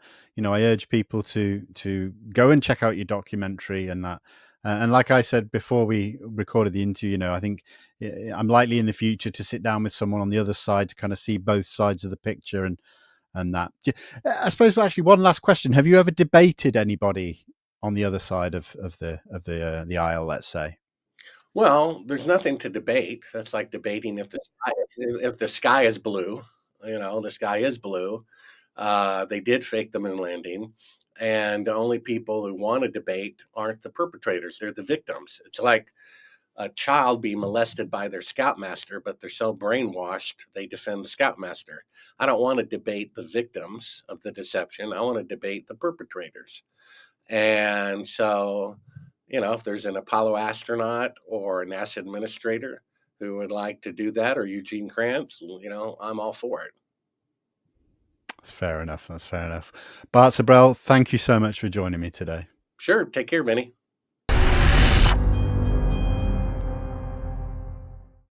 urge people to go and check out your documentary and that. And like I said before we recorded the interview, I think I'm likely in the future to sit down with someone on the other side to kind of see both sides of the picture and that. I suppose actually one last question: have you ever debated anybody on the other side of the aisle? Let's say. Well, there's nothing to debate. That's like debating if the sky is blue. The sky is blue. They did fake the moon landing, and the only people who want to debate aren't the perpetrators; they're the victims. It's like a child being molested by their scoutmaster, but they're so brainwashed they defend the scoutmaster. I don't want to debate the victims of the deception. I want to debate the perpetrators. And so, if there's an Apollo astronaut or a NASA administrator who would like to do that, or Eugene Krantz, I'm all for it. That's fair enough. That's fair enough. Bart Sibrel, thank you so much for joining me today. Sure. Take care, Vinny.